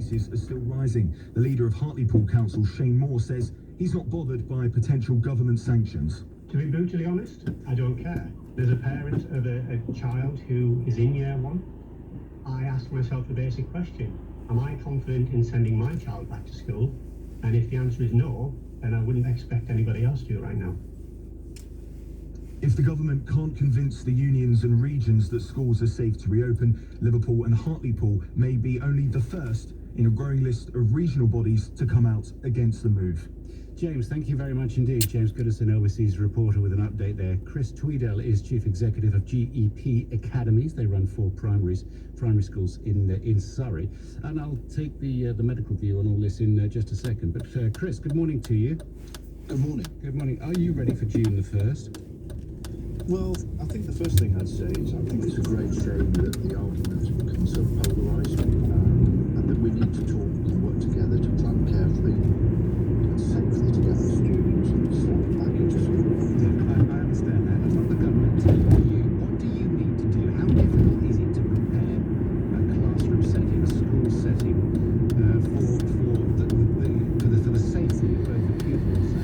cases are still rising. The leader of Hartlepool Council, Shane Moore, says he's not bothered by potential government sanctions. To be brutally honest, I don't care. As a parent of a child who is in year one, I ask myself the basic question: am I confident in sending my child back to school? And if the answer is no, then I wouldn't expect anybody else to right now. If the government can't convince the unions and regions that schools are safe to reopen, Liverpool and Hartlepool may be only the first in a growing list of regional bodies to come out against the move. James, thank you very much indeed. James Goodison, overseas reporter, with an update there. Chris Tweedale is chief executive of GEP Academies. They run 4 primary schools in Surrey. And I'll take the medical view on all this in just a second. But Chris, good morning to you. Good morning. Good morning. Are you ready for June the 1st? Well, I think the first thing I'd say is I think it's a great shame that the argument has become so polarised, and that we need to talk and work together to plan carefully and safely to get the students and staff back into school. I understand that. And what the government telling you, what do you need to do? How difficult is it to prepare a classroom setting, a school setting, for the safety of both the pupils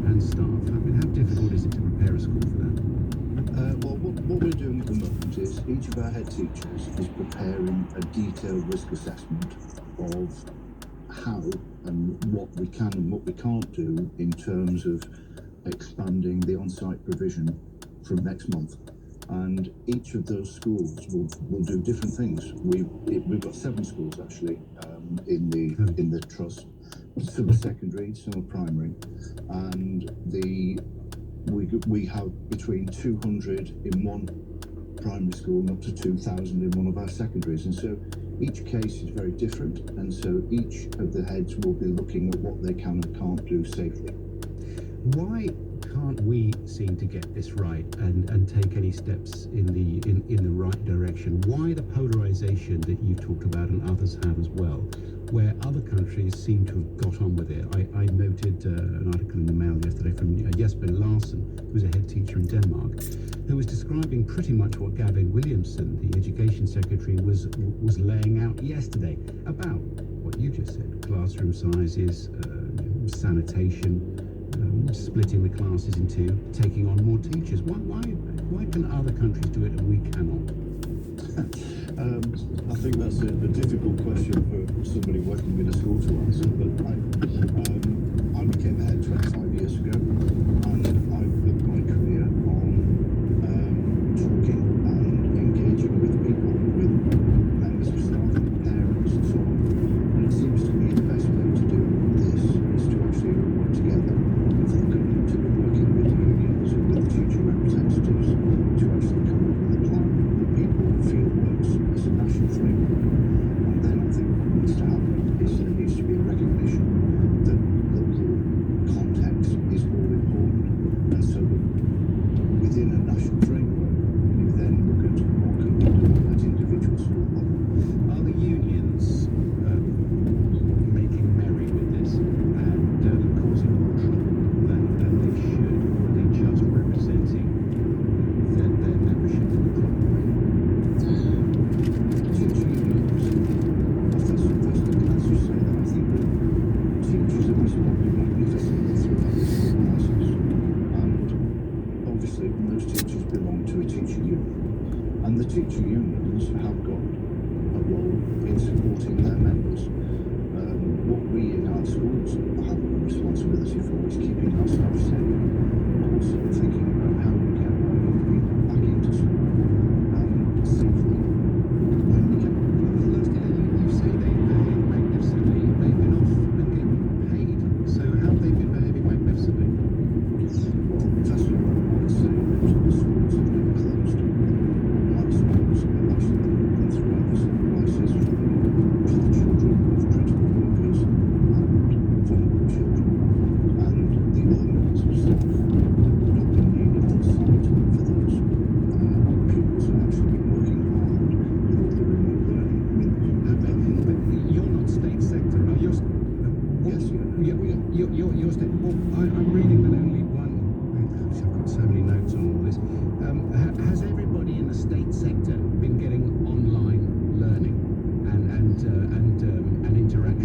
and staff? I mean, how difficult is it to prepare a school for that? Well, what we're doing at the moment is each of our head teachers is preparing a detailed risk assessment of how and what we can and what we can't do in terms of expanding the on-site provision from next month. And each of those schools will do different things. We've got 7 schools actually in the trust. Some are secondary, some are primary, and we have between 200 in one primary school and up to 2,000 in one of our secondaries, and so each case is very different, and so each of the heads will be looking at what they can and can't do safely. Why can't we seem to get this right and take any steps in the right direction? Why the polarisation that you've talked about and others have as well, where other countries seem to have got on with it? I noted an article in the Mail yesterday from Jesper Larsen, who's a head teacher in Denmark, who was describing pretty much what Gavin Williamson, the Education Secretary, was laying out yesterday about what you just said: classroom sizes, sanitation, splitting the classes in 2, taking on more teachers. Why can other countries do it and we cannot? I think that's a difficult question for somebody working in a school to answer, but I became a head 25 years ago, and I built my career on talking and engaging with people, with members of staff, parents and so on. And it seems to me the best way to do this is to actually work together, and for the government to be working with the unions and with the teacher representatives to actually come up with a plan that people feel works as a national framework. And then I think what needs to happen is there needs to be a recognition that local context is all important, and so that within a national framework you then look at what can be done at individual school level. Are the unions making merry with this and causing more trouble than they should? Or are they just representing their membership in the proper way? Teacher unions, first thing let's just say that I think that teachers have responded magnificently throughout this whole crisis, and obviously most teachers belong to a teacher union, and the teacher unions have got a role in supporting their members. What we in our schools have a responsibility for is keeping our staff safe, but also thinking about how we get our young people back into school safely when we can. You say they behave magnificently. They've been off and getting paid. So how have they been behaving magnificently? Well, first of all, I would say that the schools have been closed. My schools have actually been open throughout this whole crisis for the children of critical workers and vulnerable children. And the elements of staff have not been needed on site for those. Our pupils have actually been working hard with all the remote learning. But you're not state sector, are you? Yes, You're state. Well, I'm reading that only one. Gosh, I've got so many notes on all this. Has everybody in the state sector been getting online learning and interacting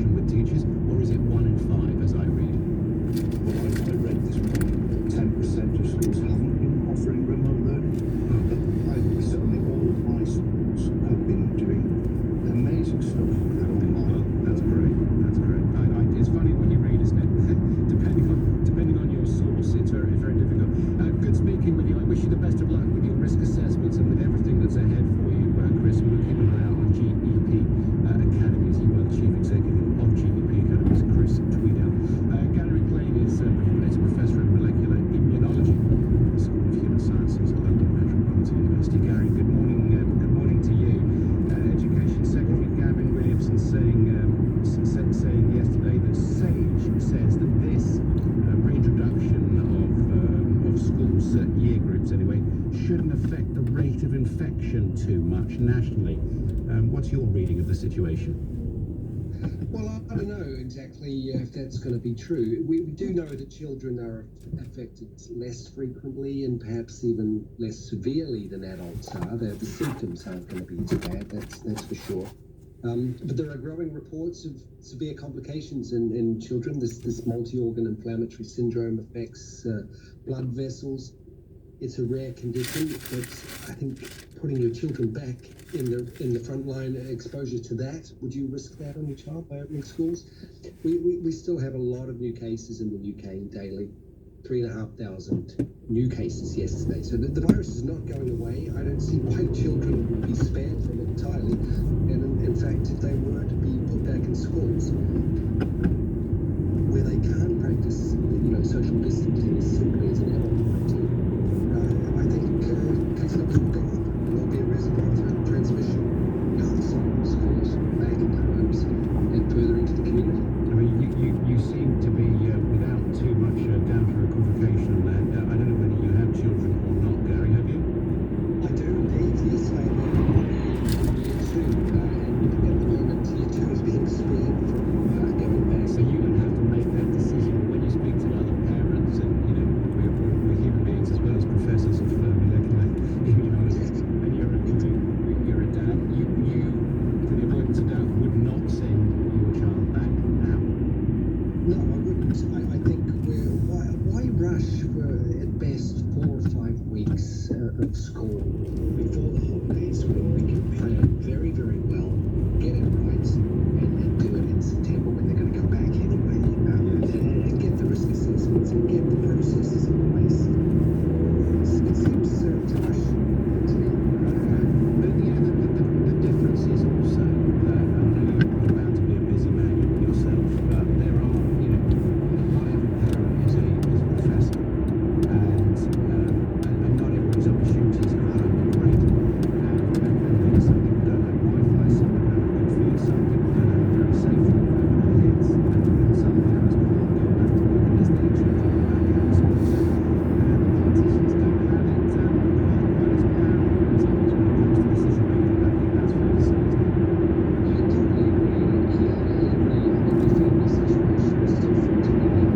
shouldn't affect the rate of infection too much nationally. What's your reading of the situation? Well, I don't know exactly if that's going to be true. We do know that children are affected less frequently and perhaps even less severely than adults are. The symptoms aren't going to be as bad, that's for sure. But there are growing reports of severe complications in children. This multi-organ inflammatory syndrome affects blood vessels. It's a rare condition, but I think putting your children back in the front line exposure to that, would you risk that on your child by opening schools? We still have a lot of new cases in the UK daily, 3,500 new cases yesterday. So the virus is not going away. I don't see why children would be spared from it entirely. And in fact, if they were to be put back in schools where they can't practice, social distancing as simply as an adult might do, I think case numbers will go up. There'll be a reservoir for transmission outside of schools, back into homes, and further into the community. I mean, you seem to be without too much doubt or equivocation on that. I don't know whether you have children or not, Gary. Have you? I do indeed. Yes, I am. Year two, and at the moment, year two is being spared from going back. So you're going to have to make that decision when you speak to other parents, and we're human beings as well as professors of molecular immunology. And you're a dad. You, for the avoidance of doubt, would not send your child back now. No, I wouldn't. I think why rush for at best 4 or 5 weeks of school before the holidays when we can plan very, very well, get it right, and do it in September when they're going to come back anyway, and get the risk assessments and get the processes in place. It seems to rush to me. But the difference is also that I know you're bound to be a busy man yourself, but there are, not every parent is a professor, and not everybody's opportunities at home are great. And some people don't have Wi-Fi, some people don't have good food, some people don't have a very safe roof over their heads, and some parents can't go back to work unless their children are back in school. So the politicians don't have it quite as glamorous as others when it comes to decision making. I think that's fair to say, isn't it? I totally agree. Yeah, I agree. I think the family situation is different to me. I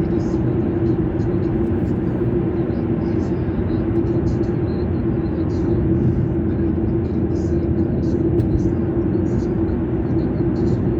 guess we're lucky ones. We can work from home, the kids are totally at online school, but I'm not getting the same kind of scrutiny as they are when they're physical when they went to school.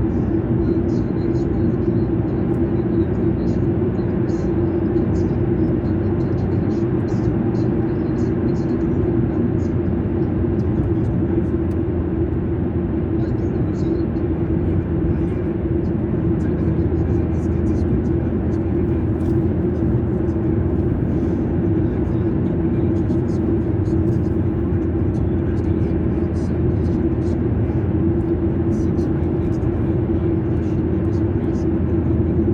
So yes, we're lucky, and many families who would like to see the kids get back into education. It's a difficult environment. I was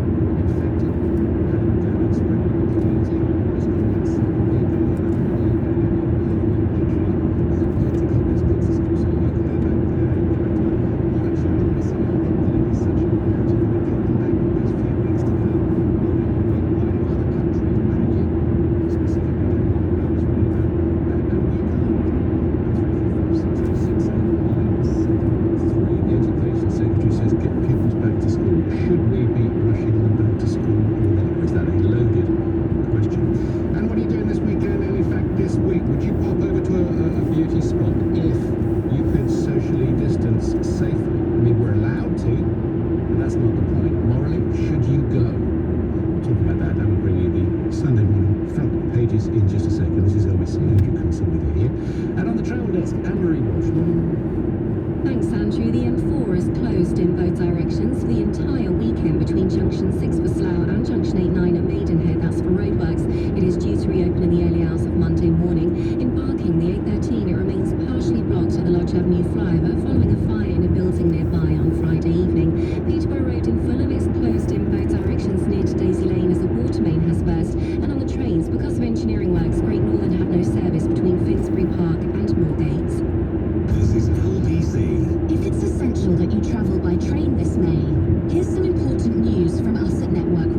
born in New Zealand. In just a second. This is LBC, Andrew Castle with you here. And on the travel desk, Anne-Marie Walsh. Thanks, Andrew. The M4 is closed in both directions for the entire weekend between Junction 6 for Slough and Junction 89 at Maidenhead. That's for roadworks. It is due to reopen in the early hours of Monday morning. In Barking, the A13, it remains partially blocked at the Lodge Avenue flyover following a fire in a building nearby on Friday evening. Peterborough Road in Fulham is closed in both directions near to Daisy Lane as a water main has burst. And on the trains, because of engineering works, Great Northern have no service between Finsbury Park and Moorgate. This is LBC. If it's essential that you travel by train this May, here's some important news from us at Network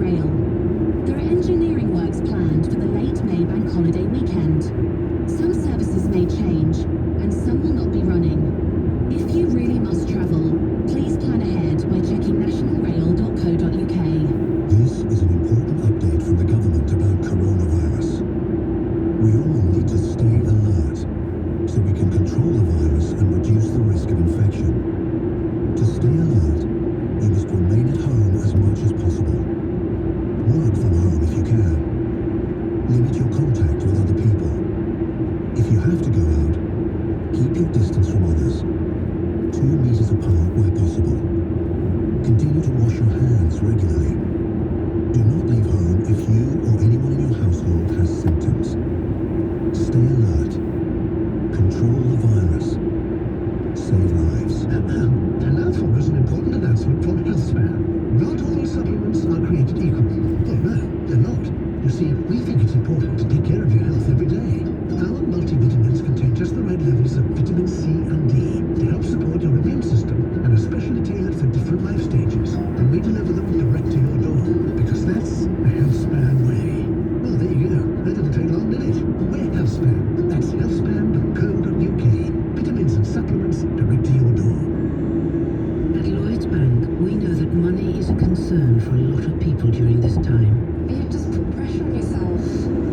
concern for a lot of people during this time. You just put pressure on yourself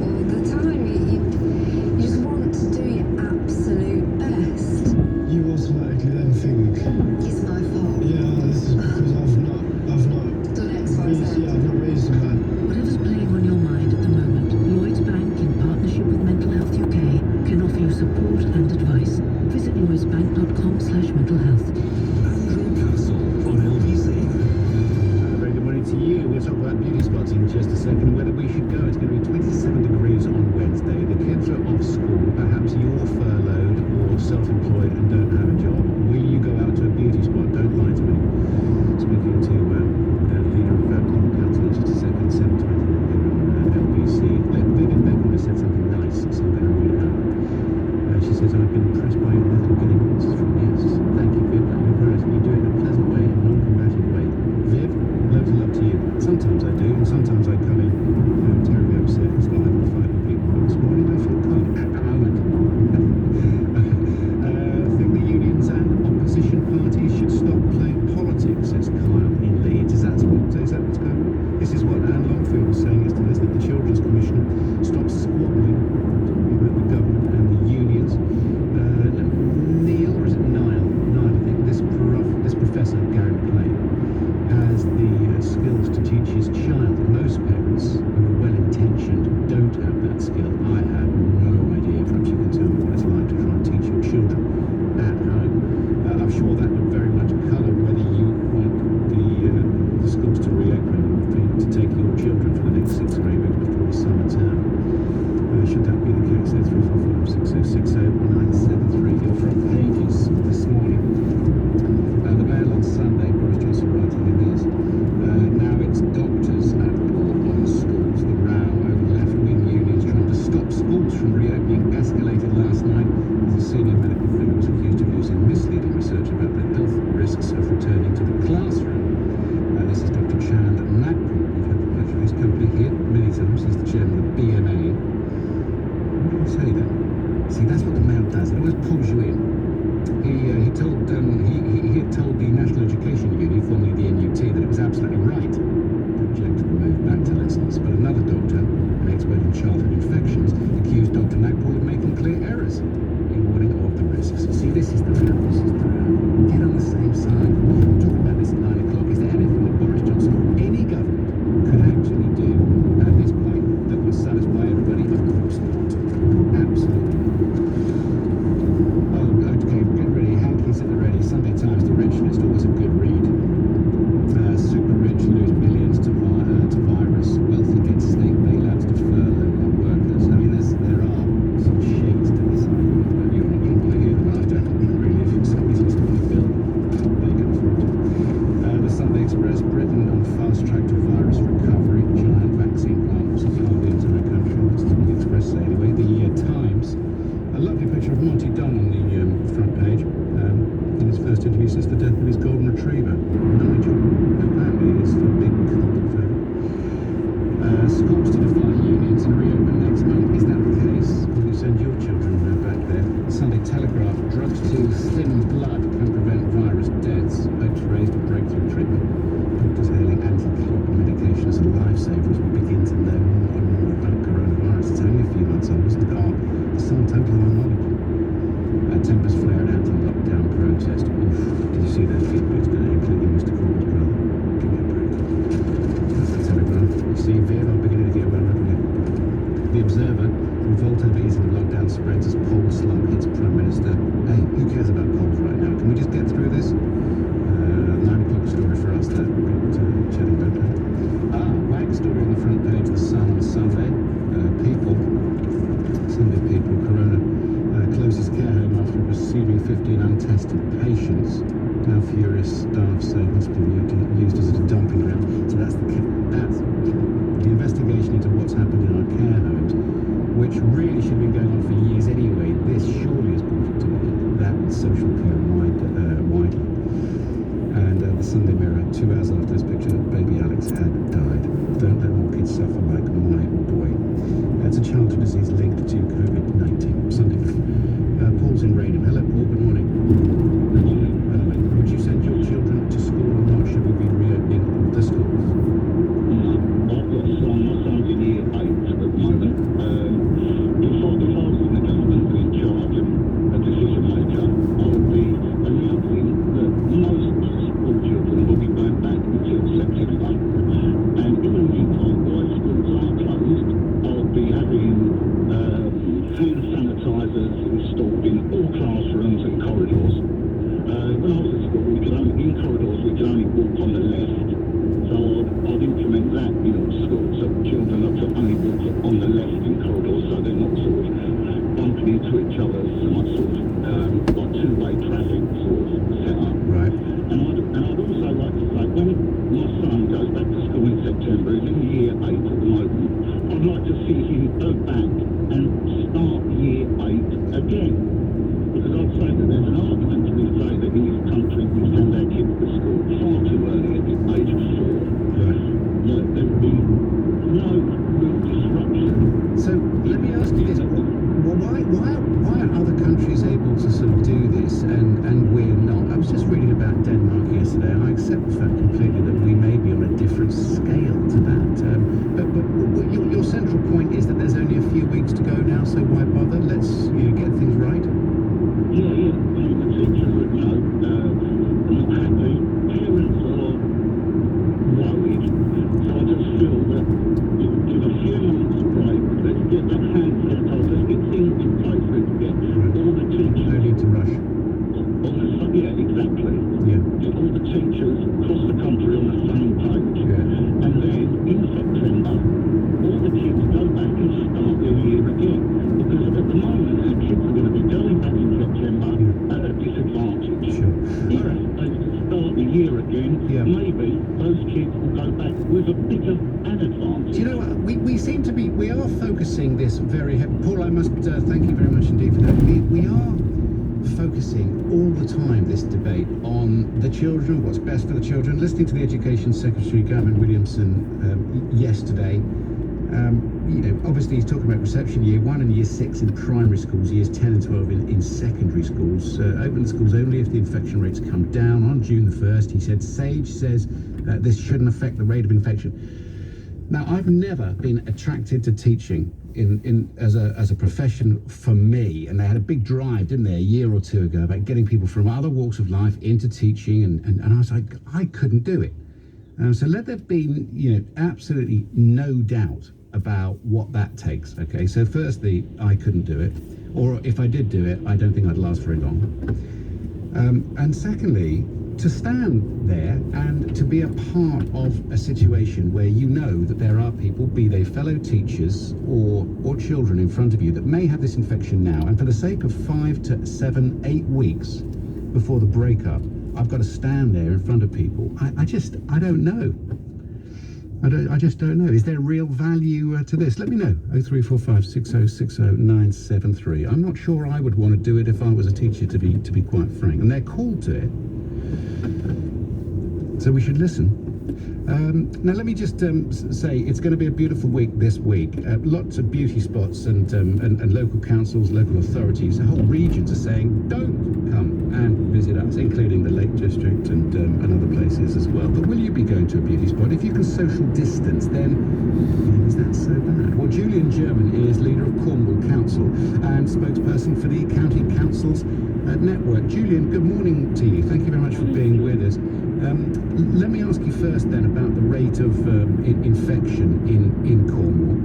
all the time. You just want to do your absolute best. You automatically then think, It's my fault. yeah, this is because I've not Done X, Y, Z. yeah, I've not raised a man. Whatever's playing on your mind at the moment, Lloyds Bank, in partnership with Mental Health UK, can offer you support and advice. Visit lloydsbank.com/mentalhealth. Andrew Castle on LBC. Very good morning to you. We'll talk about beauty spots in just a second, whether we should go. It's going to be 27 degrees on Wednesday. The kids are off school. Perhaps you're furloughed or self-employed and don't have a job. Will you go out to a beauty spot? Don't lie to me. Speaking to the leader of Climate Council in just a second, 7:20 here on LBC. Vivian Beckham has said something nice, so I'm going to read it out. She says, I've been impressed by your method of getting answers from guests. Thank you, Viv. You're very, you do it in a pleasant way, a non-combative way. Viv, loads of love to you. Sometimes I do, and sometimes I come in terribly upset and start having a fight with people. But this morning I feel calm at the moment. I think the unions and opposition parties should stop playing politics, says Kyle in Leeds. Is that what's going on? This is what Anne Longfield was saying yesterday, that the Children's Commission stops squabbling about the government and the unions. Neil, or is it Niall? Niall, I think this professor, Gary McLean, has the skills to teach his child. Most parents who are well-intentioned don't have that skill. I have no idea. Perhaps you can tell me what it's like to try and teach your children at home. I'm sure that would very much colour whether you want the schools to reopen and to take your children for the next 6 or 8 weeks before the summer term. Should that be the case? 034560600973. Your front pages this morning. The Mail on Sunday, Boris Johnson writing in this. Now it's doctors at war on schools. The row over left-wing unions trying to stop schools from reopening escalated last night as a senior medical figure was accused of using misleading research about the health risks of returning to the classroom. This is Dr. Chand Nagpur. We've had the pleasure of his company here many times. He's the chairman of the BMA. What did I say then? See, that's what the Mail does. It always pulls you in. He had told the National Education Union, formerly the NUT, that it was absolutely right to object to the move back to lessons. But another doctor, an expert in childhood infections, accused Dr. Nagpur of making clear errors in warning of the risks. See, this is the round. This is the round. Get on the same side. Talk about this at 9 o'clock. Is there anything that Boris Johnson or any government could actually do at this point that would satisfy everybody? Of course not. Absolutely not. Oh, okay, get ready. Hankies at the ready. Sunday Times, The Rich List, always a good read. Super rich lose billions to virus. Wealthy get state bailouts to furlough their workers. I mean, there are some shades to this argument, but you're not going to want to hear them. I don't really. If somebody's listening to the bill, they go for it. The Sunday Express, Britain on fast track to virus recovery. Giant vaccine plant will supply the entire country. That's what the Express say anyway. The Times, a lovely picture of Monty Dunn on the front page. In his first interview since the death of his golden retriever, Nigel, who apparently is a big cult favourite. Schools to defy unions and reopen next month. Is that the case? Will you send your children back there? Sunday Telegraph, drugs to thin blood can prevent virus deaths. Hopes raised for breakthrough treatment. Doctors hailing anti-clot medication as a lifesaver as we begin to know more and more about coronavirus. It's only a few months old, isn't it? The sum total of our knowledge. Tempers flare at anti-lockdown protest. Oof, did you see those people yesterday, including Mr. Corbyn's brother? Give me a break. That's the Telegraph. You see, Viv, I'm beginning to get well enough again. The Observer, revolt over easing lockdown spreads as poll slump hits Prime Minister. Hey, who cares about polls right now? Can we just get through this? 9 o'clock story for us that we've got chatting about that. Wag story on the front page of the Sun on Sunday. Sunday People, Corona closes care home after receiving 15 untested patients. Now furious staff say hospital used as a dumping ground. So that's the investigation into what's happened in our care homes, which really should have been going on for years anyway. This surely has brought it to that social care widely. And the Sunday Mirror, 2 hours after this picture, baby Alex had died. Don't let more kids suffer like my boy. It's a childhood disease linked to COVID-19. Sunday Mirror. Paul's in Raynham. Hello, Paul. Good morning. Hello. Would you send your children to school or not? Should we be reopening the schools? go back with a bit of an advantage. Do you know what? We are focusing this very heavily. Paul, I must thank you very much indeed for that. We are focusing all the time, this debate, on the children, what's best for the children. Listening to the Education Secretary, Gavin Williamson, yesterday, obviously he's talking about reception year 1 and year 6 in primary schools, years 10 and 12 in secondary schools. Open the schools only if the infection rates come down. On June the 1st, he said, SAGE says this shouldn't affect the rate of infection. Now, I've never been attracted to teaching as a profession for me, and they had a big drive, didn't they, a year or two ago, about getting people from other walks of life into teaching, and I was like, I couldn't do it. So let there be, absolutely no doubt about what that takes. Okay, so firstly, I couldn't do it, or if I did do it, I don't think I'd last very long. And secondly, to stand there and to be a part of a situation where you know that there are people, be they fellow teachers or children in front of you, that may have this infection now, and for the sake of 5 to 7, 8 weeks before the breakup, I've got to stand there in front of people. I don't know. I just don't know. Is there real value to this? Let me know. 0345 6060 973. I'm not sure I would want to do it if I was a teacher, to be quite frank. And they're called to it, so we should listen. Now let me just say it's going to be a beautiful week this week. Lots of beauty spots and local councils, local authorities, whole regions are saying don't come and visit us, including the Lake District and other places as well. But will you be going to a beauty spot? If you can social distance, then is that so bad? Well, Julian German is leader of Cornwall Council and spokesperson for the County Councils Network. Julian, good morning to you. Thank you very much for being with us. Let me ask you first then about the rate of infection in Cornwall.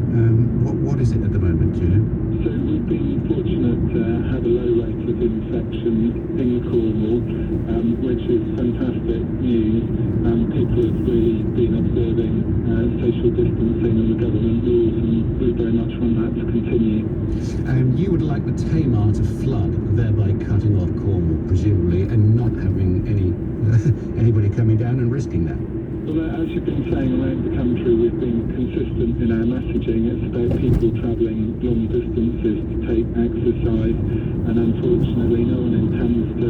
What is it at the moment, Julian? So we've been fortunate to have a low rate of infection in Cornwall, which is fantastic news. People have really been observing social distancing and the government rules, and we very much want that to continue. You would like the Tamar to flood, thereby cutting off Cornwall, presumably, and not having anybody coming down and risking that. Well, as you've been saying, around the country, we've been consistent in our messaging. It's about people travelling long distances to take exercise, and unfortunately no one intends to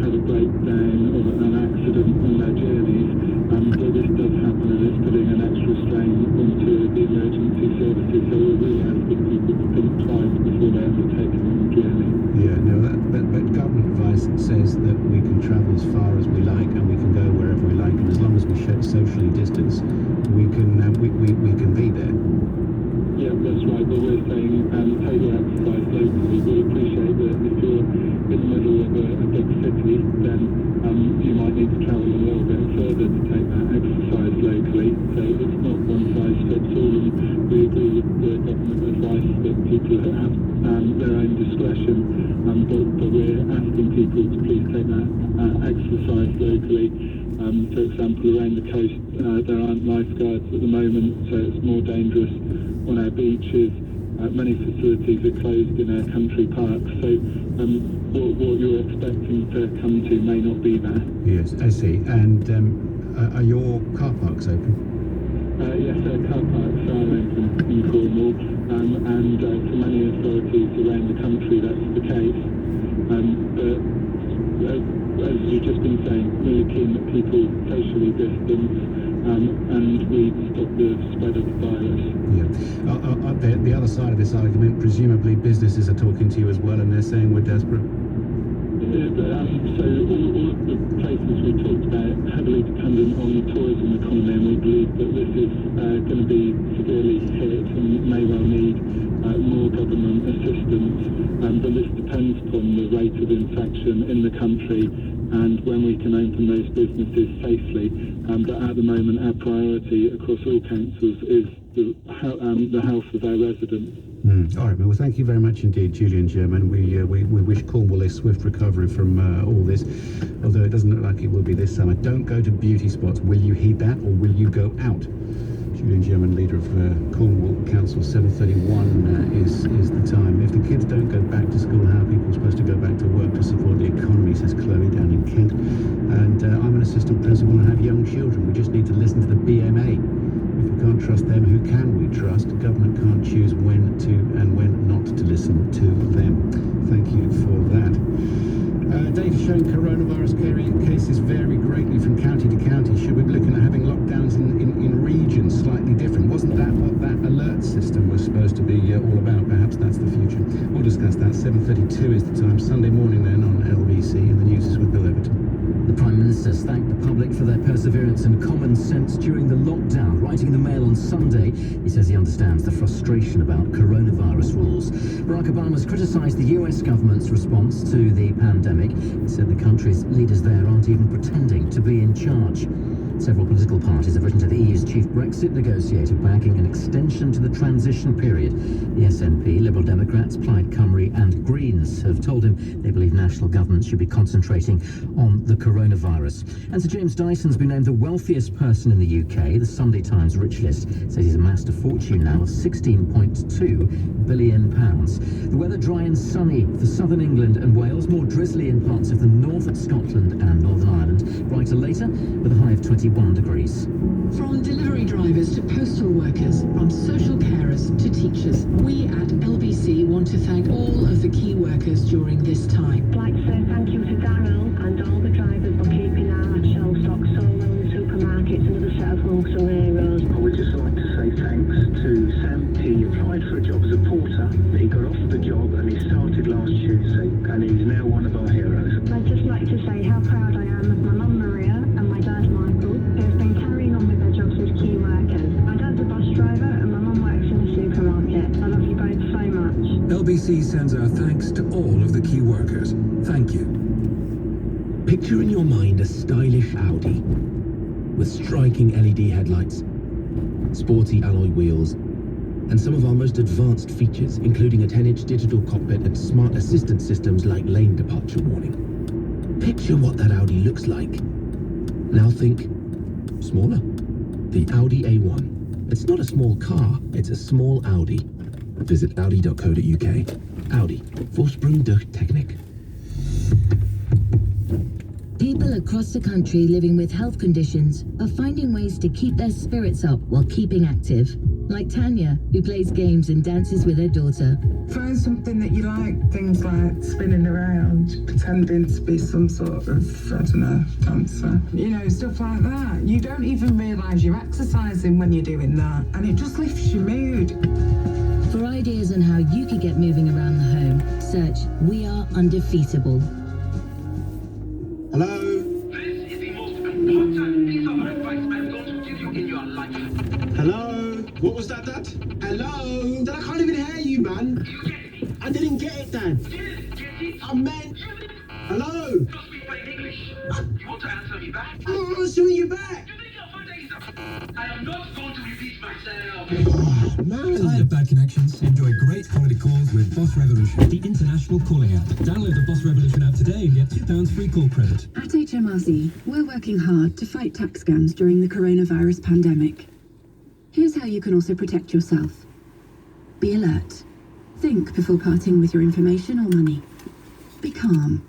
have a breakdown or an accident on their journeys, but this does happen, and it's putting an extra strain onto the emergency services, so we're really asking people to think twice before they undertake a long journey. Yeah, no, but government advice says that we can travel as far as we like and we can go wherever we like, and as long as we socially distance, we can be there. Yeah, that's right, but we're saying take your exercise locally. We appreciate that if you're in the middle of a big city, then you might need to travel a little bit further to take that exercise locally. So it's not one size fits all, and we agree with the government advice that people have their own discretion, but we're asking people to please take that exercise locally. For example, around the coast, there aren't lifeguards at the moment, so it's more dangerous on our beaches. Many facilities are closed in our country parks, so what you're expecting to come to may not be there. Yes, I see. And are your car parks open? Yes, our car parks are open in Cornwall, and for many authorities around the country that's the case. But as you've just been saying, really keen that people socially distance and we stop the spread of the virus. Yeah. The other side of this argument, presumably businesses are talking to you as well, and they're saying we're desperate. So all of the places we talked about heavily dependent on the tourism economy, and we believe that this is going to be severely hit and may well need more government assistance. But this depends upon the rate of infection in the country and when we can open those businesses safely. But at the moment, our priority across all councils is the health of our residents. All right, well, thank you very much indeed, Julian German. We wish Cornwall a swift recovery from all this, although it doesn't look like it will be this summer. Don't go to beauty spots. Will you heed that, or will you go out? Julian German, leader of Cornwall Council. 7:31 is the time. If the kids don't go back to school, how are people supposed to go back to work to support the economy, says Chloe down in Kent. And I'm an assistant principal and have young children. We just need to listen to the BMA trust them? Who can we trust? Government can't choose when to and when not to listen to them. Thank you for that. Data showing coronavirus cases vary greatly from county to county. Should we be looking at having lockdowns in regions slightly different? Wasn't that what that alert system was supposed to be all about? Perhaps that's the future. We'll discuss that. 7:32 is the time. Sunday morning then on LBC, and the news is with Bill Everton. The Prime Minister's thanked the public for their perseverance and common sense during the lockdown. Writing in the Mail on Sunday, he says he understands the frustration about coronavirus rules. Barack Obama's criticised the US government's response to the pandemic. He said the country's leaders there aren't even pretending to be in charge. Several political parties have written to the EU's chief Brexit negotiator backing an extension to the transition period. The SNP, Liberal Democrats, Plaid Cymru and Greens have told him they believe national governments should be concentrating on the coronavirus. And Sir James Dyson's been named the wealthiest person in the UK. The Sunday Times rich list says he's amassed a fortune now of £16.2 billion. The weather dry and sunny for southern England and Wales, more drizzly in parts of the north of Scotland and Northern Ireland. Brighter later with a high of 21 degrees. From delivery drivers to postal workers, from social carers to teachers, we at LBC want to thank all of the key workers during this time. I'd like to say thank you to Daryl and all the drivers for keeping our shelf stock so well in the supermarkets and other set of hooks and areas. I would just like to say thanks to Sam. He applied for a job as a porter, he got offered the job and he started last Tuesday and he's now one of our heroes. I'd just like to say how proud I am of my mum Maria and my dad Michael, who have been carrying on with their jobs as key workers. My dad's a bus driver and my mum works in a supermarket. I love you both so much. LBC sends our thanks to all of the key workers. Thank you. Picture in your mind a stylish Audi with striking LED headlights, sporty alloy wheels, and some of our most advanced features, including a 10-inch digital cockpit and smart assistant systems like lane departure warning. Picture what that Audi looks like. Now think smaller. The Audi A1. It's not a small car, it's a small Audi. Visit audi.co.uk. Audi. Vorsprung durch Technik. People across the country living with health conditions are finding ways to keep their spirits up while keeping active. Like Tanya, who plays games and dances with her daughter. Find something that you like, things like spinning around, pretending to be some sort of, I don't know, dancer. You know, stuff like that. You don't even realise you're exercising when you're doing that, and it just lifts your mood. For ideas on how you could get moving around the home, search We Are Undefeatable. Hello? This is the most important piece of advice I'm going to give you in your life. Hello? What was that, Dad? Hello? Dad, I can't even hear you, man. You get me? I didn't get it, Dad. You didn't get it? I meant... Hello? You speak plain English. You want to answer me back? I'm answering you back. You think your father is a... I am not going to repeat myself. Oh, man. Tired of bad connections? Enjoy great quality calls with Boss Revolution, the international calling app. Download the Boss Revolution app today and get £2 free call credit. At HMRC, we're working hard to fight tax scams during the coronavirus pandemic. Here's how you can also protect yourself. Be alert. Think before parting with your information or money. Be calm.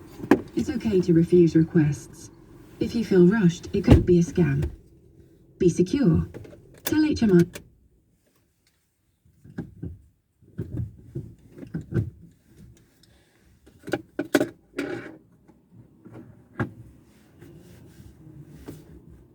It's okay to refuse requests. If you feel rushed, it could be a scam. Be secure. Tell HMRC.